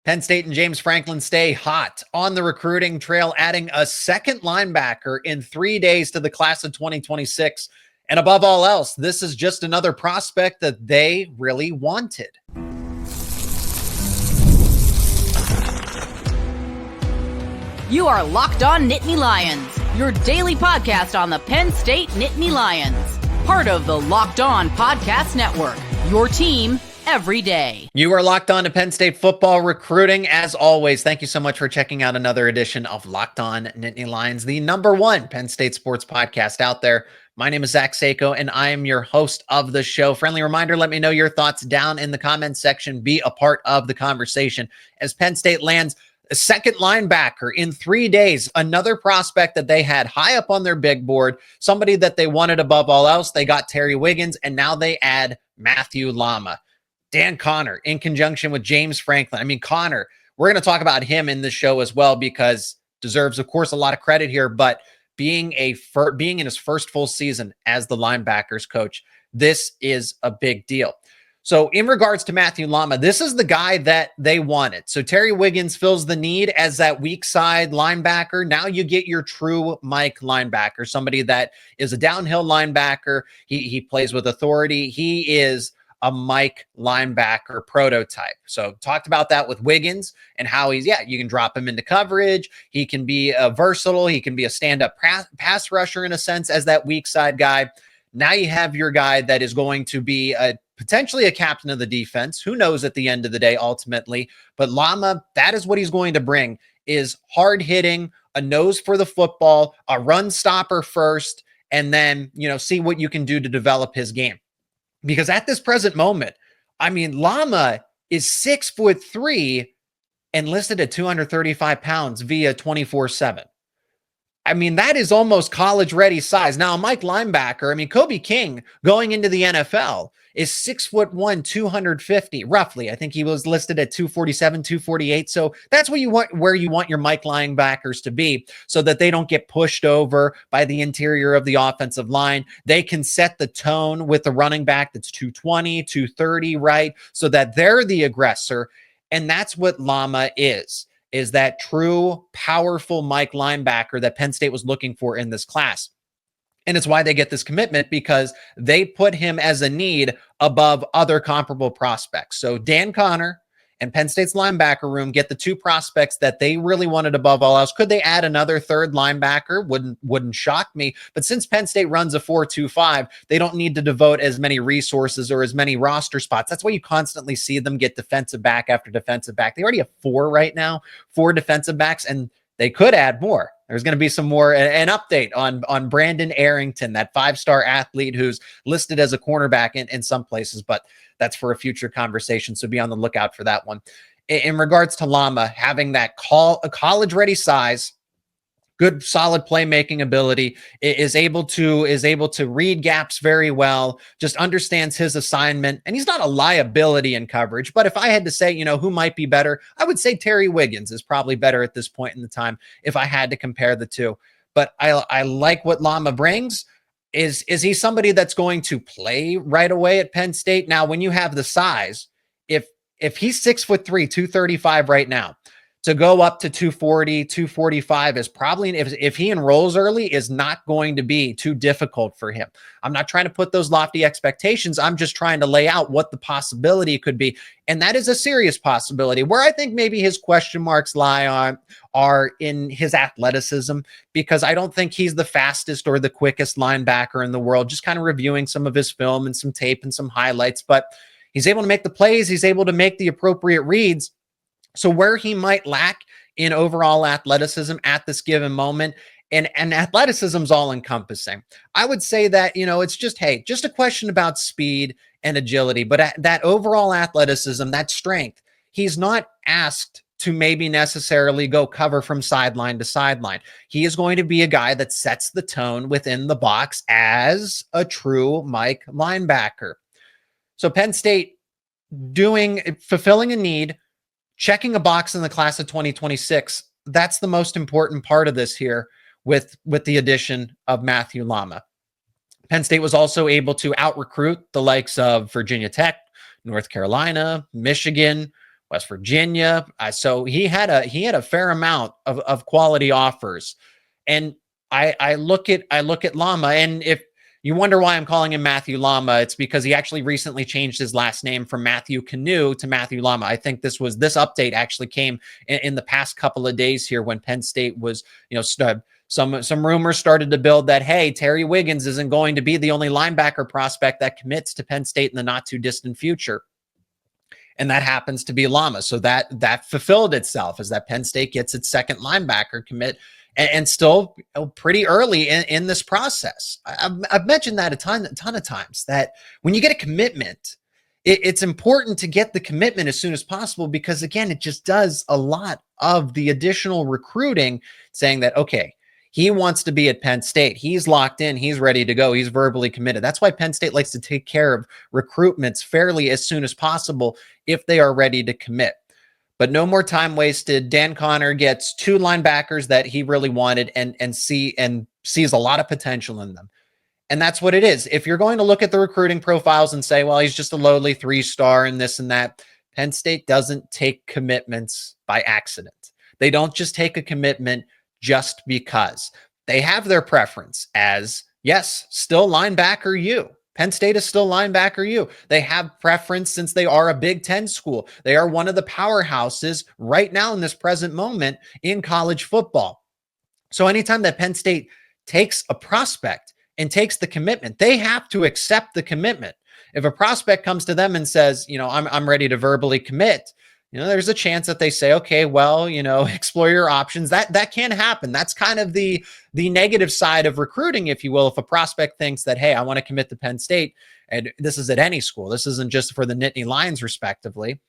Penn State and James Franklin stay hot on the recruiting trail, adding a second linebacker in 3 days to the class of 2026. And above all else, this is just another prospect that they really wanted. You are Locked On Nittany Lions, your daily podcast on the Penn State Nittany Lions. Part of the Locked On Podcast Network, your team every day. You are locked on to Penn State football recruiting. As always, thank you so much for checking out another edition of Locked On Nittany Lions, the #1 Penn State sports podcast out there. My name is Zach Seyko, and I am your host of the show. Friendly reminder, let me know your thoughts down in the comments section. Be a part of the conversation as Penn State lands a second linebacker in 3 days, another prospect that they had high up on their big board, somebody that they wanted above all else. They got Terry Wiggins, and now they add Mathieu Lamah. Dan Connor in conjunction with James Franklin. I mean, Connor, we're going to talk about him in this show as well because deserves, of course, a lot of credit here, but being in his first full season as the linebackers coach, this is a big deal. So in regards to Mathieu Lamah, this is the guy that they wanted. So Terry Wiggins fills the need as that weak side linebacker. Now you get your true Mike linebacker, somebody that is a downhill linebacker. He plays with authority. He is a Mike linebacker prototype. So talked about that with Wiggins and how you can drop him into coverage. He can be versatile. He can be a stand-up pass rusher in a sense as that weak side guy. Now you have your guy that is going to be potentially a captain of the defense. Who knows at the end of the day, ultimately. But Lamah, that is what he's going to bring, is hard hitting, a nose for the football, a run stopper first, and then, see what you can do to develop his game. Because at this present moment, I mean, Lamah is 6'3" and listed at 235 pounds via 24/7. I mean, that is almost college-ready size. Now, a Mike linebacker, I mean, Kobe King going into the NFL is 6'1", 250, roughly. I think he was listed at 247, 248. So that's what you want, where you want your Mike linebackers to be, so that they don't get pushed over by the interior of the offensive line. They can set the tone with the running back that's 220, 230, right? So that they're the aggressor. And that's what Lamah is that true, powerful Mike linebacker that Penn State was looking for in this class. And it's why they get this commitment, because they put him as a need above other comparable prospects. So Dan Connor and Penn State's linebacker room get the two prospects that they really wanted above all else. Could they add another third linebacker? Wouldn't shock me. But since Penn State runs a 4-2-5, they don't need to devote as many resources or as many roster spots. That's why you constantly see them get defensive back after defensive back. They already have 4 right now, 4 defensive backs, and they could add more. There's going to be some more, an update on Brandon Arrington, that 5-star athlete who's listed as a cornerback in some places, but that's for a future conversation. So be on the lookout for that one. In regards to Lamah, having that a college-ready size, good, solid playmaking ability, is able to read gaps very well, just understands his assignment, and he's not a liability in coverage. But if I had to say, who might be better, I would say Terry Wiggins is probably better at this point in the time if I had to compare the two. But I like what Lamah brings. Is he somebody that's going to play right away at Penn State? Now, when you have the size, if he's 6'3", 235 right now, to go up to 240, 245 is probably, if he enrolls early, is not going to be too difficult for him. I'm not trying to put those lofty expectations. I'm just trying to lay out what the possibility could be. And that is a serious possibility. Where I think maybe his question marks lie are in his athleticism, because I don't think he's the fastest or the quickest linebacker in the world. Just kind of reviewing some of his film and some tape and some highlights, but he's able to make the plays. He's able to make the appropriate reads. So where he might lack in overall athleticism at this given moment, and athleticism is all encompassing. I would say that, it's just a question about speed and agility, but that overall athleticism, that strength, he's not asked to maybe necessarily go cover from sideline to sideline. He is going to be a guy that sets the tone within the box as a true Mike linebacker. So Penn State fulfilling a need, checking a box in the class of 2026. That's the most important part of this here with the addition of Mathieu Lamah. Penn State was also able to out-recruit the likes of Virginia Tech, North Carolina, Michigan, West Virginia. So he had a fair amount of quality offers. And I look at Lamah, and if you wonder why I'm calling him Mathieu Lamah, it's because he actually recently changed his last name from Matthew Canoe to Mathieu Lamah. I think this update actually came in the past couple of days here when Penn State was, some rumors started to build that, hey, Terry Wiggins isn't going to be the only linebacker prospect that commits to Penn State in the not too distant future. And that happens to be Lamah. So that fulfilled itself as that Penn State gets its second linebacker commit, and still pretty early in this process. I've mentioned that a ton of times, that when you get a commitment, it's important to get the commitment as soon as possible, because again, it just does a lot of the additional recruiting, saying that, okay, he wants to be at Penn State. He's locked in. He's ready to go. He's verbally committed. That's why Penn State likes to take care of recruitments fairly as soon as possible if they are ready to commit. But no more time wasted. Dan Connor gets two linebackers that he really wanted and sees a lot of potential in them. And that's what it is. If you're going to look at the recruiting profiles and say, well, he's just a lowly 3-star and this and that, Penn State doesn't take commitments by accident. They don't just take a commitment just because. They have their preference as, yes, still linebacker U. Penn State is still linebacker U. They have preference since they are a Big Ten school. They are one of the powerhouses right now in this present moment in college football. So anytime that Penn State takes a prospect and takes the commitment, they have to accept the commitment. If a prospect comes to them and says, I'm ready to verbally commit, there's a chance that they say, okay, well, explore your options. That can happen. That's kind of the negative side of recruiting, if you will. If a prospect thinks that, hey, I want to commit to Penn State, and this is at any school, this isn't just for the Nittany Lions respectively,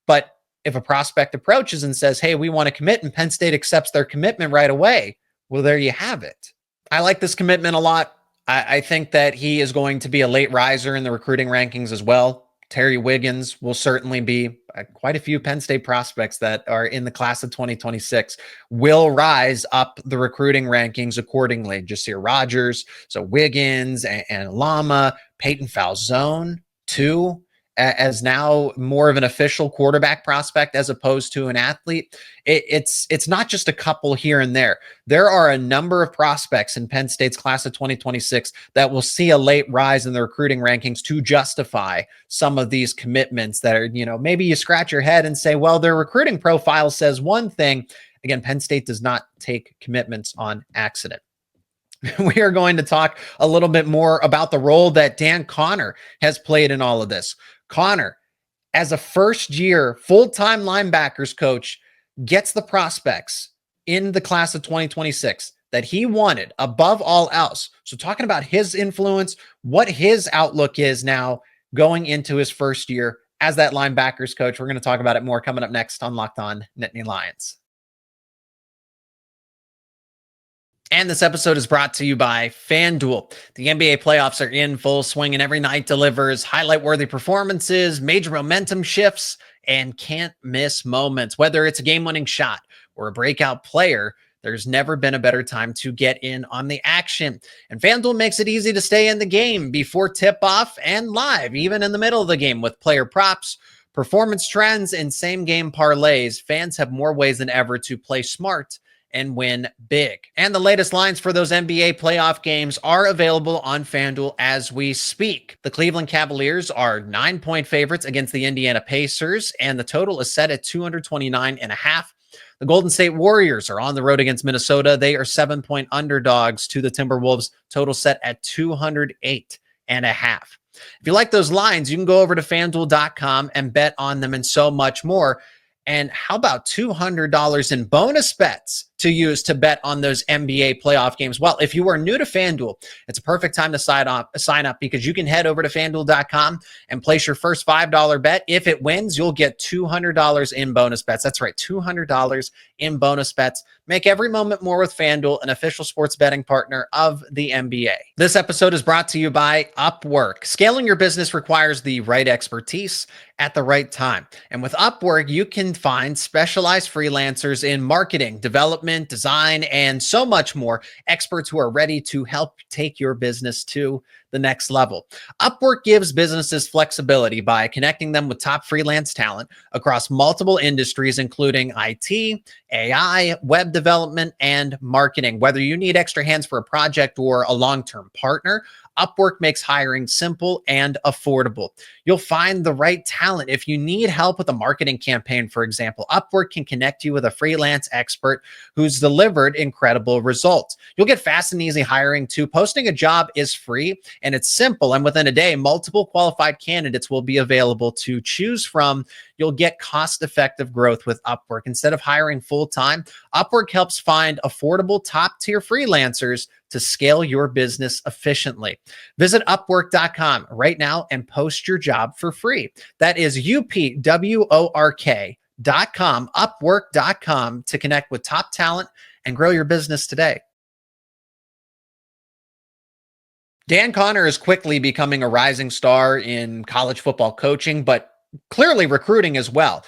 but if a prospect approaches and says, hey, we want to commit, and Penn State accepts their commitment right away, well, there you have it. I like this commitment a lot. I think that he is going to be a late riser in the recruiting rankings as well. Terry Wiggins will certainly be quite a few Penn State prospects that are in the class of 2026 will rise up the recruiting rankings accordingly. Jasir Rogers, so Wiggins and Lamah, Peyton Falzone too, as now more of an official quarterback prospect as opposed to an athlete. It's not just a couple here and there. There are a number of prospects in Penn State's class of 2026 that will see a late rise in the recruiting rankings to justify some of these commitments that are, maybe you scratch your head and say, well, their recruiting profile says one thing. Again, Penn State does not take commitments on accident. We are going to talk a little bit more about the role that Dan Connor has played in all of this. Connor, as a first-year full-time linebackers coach, gets the prospects in the class of 2026 that he wanted above all else. So talking about his influence, what his outlook is now going into his first year as that linebackers coach. We're going to talk about it more coming up next on Locked On Nittany Lions. And this episode is brought to you by FanDuel. The NBA playoffs are in full swing, and every night delivers highlight-worthy performances, major momentum shifts, and can't-miss moments. Whether it's a game-winning shot or a breakout player, there's never been a better time to get in on the action. And FanDuel makes it easy to stay in the game before tip-off and live, even in the middle of the game with player props, performance trends, and same-game parlays. Fans have more ways than ever to play smart and win big. And the latest lines for those NBA playoff games are available on FanDuel as we speak. The Cleveland Cavaliers are 9-point favorites against the Indiana Pacers, and the total is set at 229.5. The Golden State Warriors are on the road against Minnesota. They are 7-point underdogs to the Timberwolves, total set at 208.5. If you like those lines, you can go over to FanDuel.com and bet on them and so much more. And how about $200 in bonus bets to use to bet on those NBA playoff games? Well, if you are new to FanDuel, it's a perfect time to sign up because you can head over to FanDuel.com and place your first $5 bet. If it wins, you'll get $200 in bonus bets. That's right, $200 in bonus bets. Make every moment more with FanDuel, an official sports betting partner of the NBA. This episode is brought to you by Upwork. Scaling your business requires the right expertise at the right time. And with Upwork, you can find specialized freelancers in marketing, development, development, design, and so much more. Experts who are ready to help take your business to the next level. Upwork gives businesses flexibility by connecting them with top freelance talent across multiple industries, including IT, AI, web development, and marketing. Whether you need extra hands for a project or a long-term partner, Upwork makes hiring simple and affordable. You'll find the right talent. If you need help with a marketing campaign, for example, Upwork can connect you with a freelance expert who's delivered incredible results. You'll get fast and easy hiring too. Posting a job is free and it's simple. And within a day, multiple qualified candidates will be available to choose from. You'll get cost-effective growth with Upwork. Instead of hiring full-time, Upwork helps find affordable top-tier freelancers to scale your business efficiently. Visit Upwork.com right now and post your job for free. That is UPWORK.com, Upwork.com, to connect with top talent and grow your business today. Dan Connor is quickly becoming a rising star in college football coaching, but clearly recruiting as well.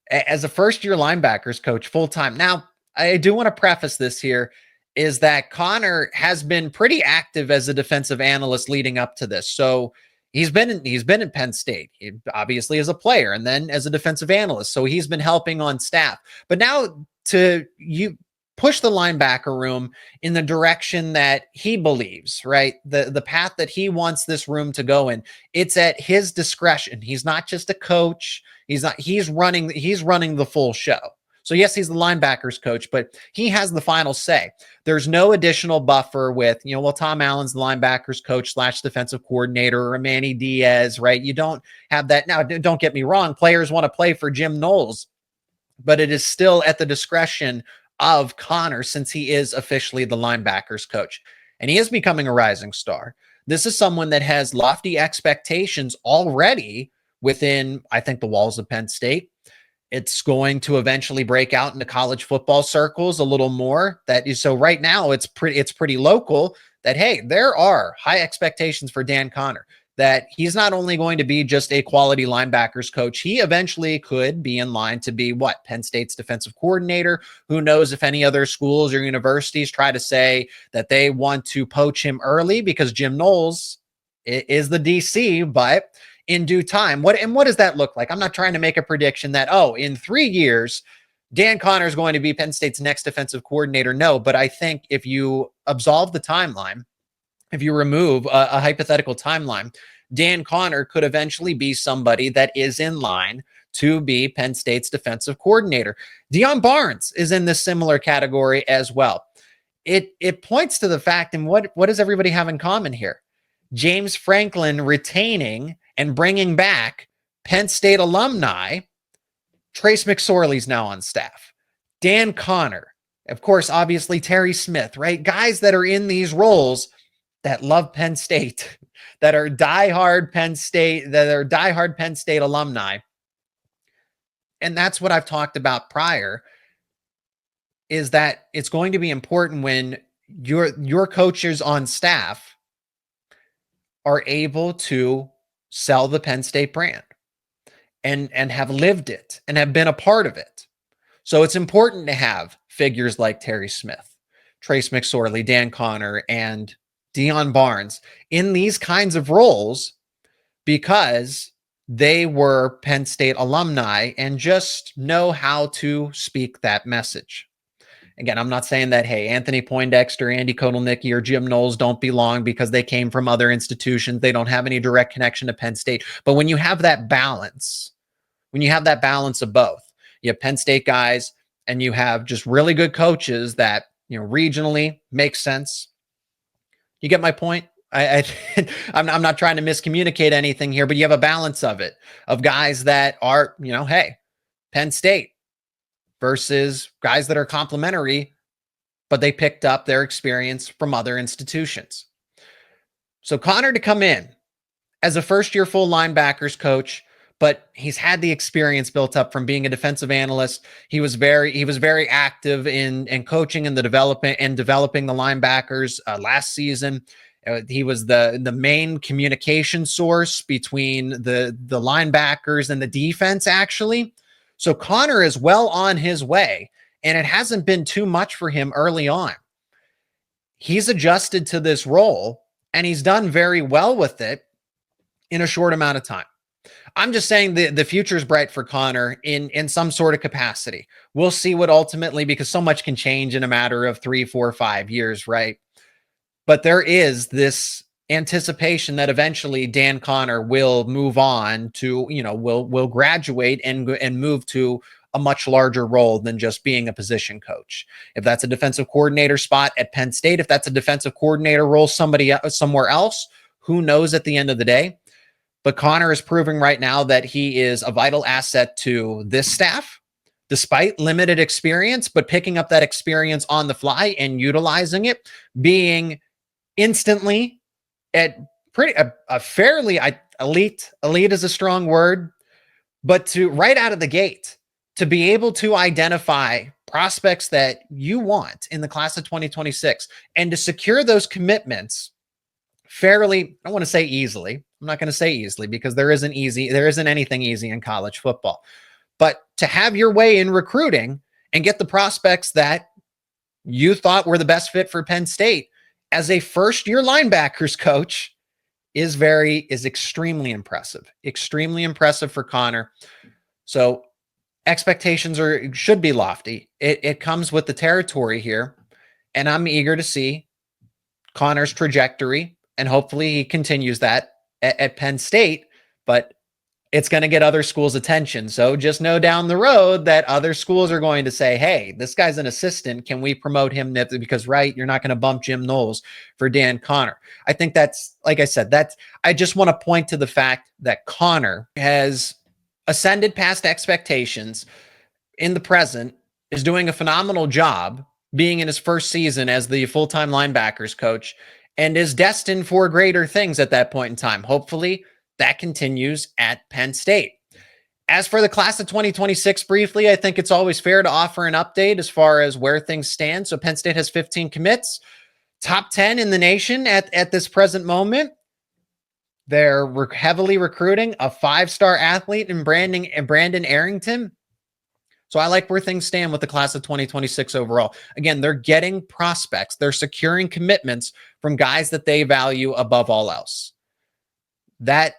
As a first-year linebackers coach full-time. Now, I do want to preface this here, is that Connor has been pretty active as a defensive analyst leading up to this. So he's been in Penn State, obviously as a player, and then as a defensive analyst. So he's been helping on staff. But now you push the linebacker room in the direction that he believes, right? The path that he wants this room to go in. It's at his discretion. He's not just a coach. He's running the full show. So yes, he's the linebackers coach, but he has the final say. There's no additional buffer with, Tom Allen's the linebackers coach / defensive coordinator, or Manny Diaz, right? You don't have that. Now, don't get me wrong. Players want to play for Jim Knowles, but it is still at the discretion of Connor, since he is officially the linebackers coach. And he is becoming a rising star. This is someone that has lofty expectations already within, I think, the walls of Penn State. It's going to eventually break out into college football circles a little more. So right now it's pretty local that, hey, there are high expectations for Dan Connor, that he's not only going to be just a quality linebackers coach, he eventually could be in line to be Penn State's defensive coordinator. Who knows if any other schools or universities try to say that they want to poach him early because Jim Knowles is the DC, but in due time. What does that look like? I'm not trying to make a prediction that, in 3 years, Dan Connor is going to be Penn State's next defensive coordinator. No, but I think if you absolve the timeline, if you remove a hypothetical timeline, Dan Connor could eventually be somebody that is in line to be Penn State's defensive coordinator. Deion Barnes is in this similar category as well. It points to the fact, and what does everybody have in common here? James Franklin retaining and bringing back Penn State alumni. Trace McSorley's now on staff. Dan Connor, of course, obviously Terry Smith, right? Guys that are in these roles that love Penn State, that are diehard Penn State alumni. And that's what I've talked about prior, is that it's going to be important when your coaches on staff are able to sell the Penn State brand and have lived it and have been a part of it. So it's important to have figures like Terry Smith, Trace McSorley, Dan Connor, and Deion Barnes in these kinds of roles, because they were Penn State alumni and just know how to speak that message. Again, I'm not saying that, hey, Anthony Poindexter, Andy Kotelnicki, or Jim Knowles don't belong because they came from other institutions. They don't have any direct connection to Penn State. But when you have that balance, of both, you have Penn State guys and you have just really good coaches that, regionally make sense. You get my point? I'm not trying to miscommunicate anything here, but you have a balance of it, of guys that are, hey, Penn State, versus guys that are complementary, but they picked up their experience from other institutions. So Connor to come in as a first-year full linebackers coach, but he's had the experience built up from being a defensive analyst. He was very active in coaching and developing the linebackers last season. He was the main communication source between the linebackers and the defense, actually. So Connor is well on his way. and it hasn't been too much for him early on. He's adjusted to this role, and he's done very well with it in a short amount of time. I'm just saying the future is bright for Connor in some sort of capacity. We'll see what ultimately, because so much can change in a matter of 3, 4, 5 years, right? But there is this anticipation that eventually Dan Connor will move on to, will graduate and move to a much larger role than just being a position coach. If that's a defensive coordinator spot at Penn State, if that's a defensive coordinator role somewhere else, who knows at the end of the day? But Connor is proving right now that he is a vital asset to this staff, despite limited experience, but picking up that experience on the fly and utilizing it, being instantly at a fairly elite is a strong word, but to right out of the gate, to be able to identify prospects that you want in the class of 2026 and to secure those commitments fairly, I don't want to say easily. I'm not going to say easily because there isn't anything easy in college football. But to have your way in recruiting and get the prospects that you thought were the best fit for Penn State as a first-year linebackers coach is extremely impressive. Extremely impressive for Connor. So expectations should be lofty. It comes with the territory here, and I'm eager to see Connor's trajectory, and hopefully he continues that at Penn State, but it's going to get other schools' attention. So just know down the road that other schools are going to say, hey, this guy's an assistant. Can we promote him? Because, right, you're not going to bump Jim Knowles for Dan Connor. I think that's, like I said, I just want to point to the fact that Connor has ascended past expectations in the present, is doing a phenomenal job being in his first season as the full-time linebackers coach, and is destined for greater things at that point in time. Hopefully that continues at Penn State. As for the class of 2026, briefly, I think it's always fair to offer an update as far as where things stand. So Penn State has 15 commits, top 10 in the nation at this present moment. They're heavily recruiting a 5-star athlete in Brandon Arrington. So I like where things stand with the class of 2026 overall. Again, they're getting prospects. They're securing commitments from guys that they value above all else. That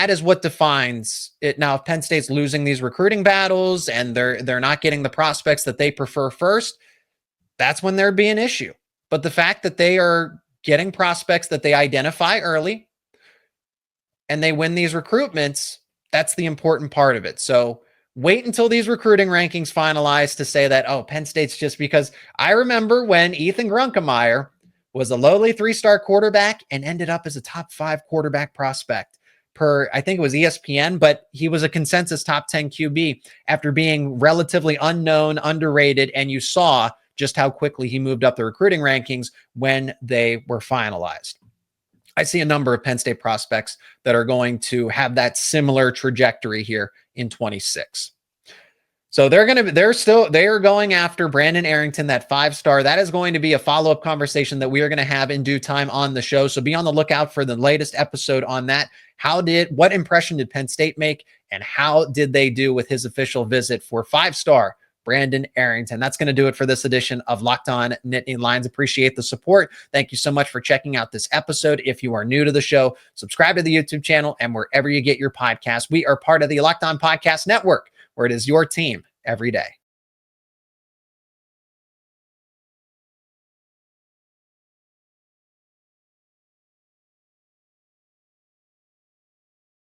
is what defines it. Now, if Penn State's losing these recruiting battles and they're not getting the prospects that they prefer first, that's when there'd be an issue. But the fact that they are getting prospects that they identify early and they win these recruitments, that's the important part of it. So wait until these recruiting rankings finalize to say that, oh, Penn State's just because. I remember when Ethan Grunkemeyer was a lowly 3-star quarterback and ended up as a top 5 quarterback prospect per, I think it was ESPN, but he was a consensus top 10 QB after being relatively unknown, underrated, and you saw just how quickly he moved up the recruiting rankings when they were finalized. I see a number of Penn State prospects that are going to have that similar trajectory here in 26. So they are going after Brandon Arrington, that 5-star. That is going to be a follow-up conversation that we are going to have in due time on the show. So be on the lookout for the latest episode on that. What impression did Penn State make, and how did they do with his official visit for 5-star Brandon Arrington? That's going to do it for this edition of Locked On Nittany Lions. Appreciate the support. Thank you so much for checking out this episode. If you are new to the show, subscribe to the YouTube channel and wherever you get your podcasts. We are part of the Locked On Podcast Network, where it is your team every day.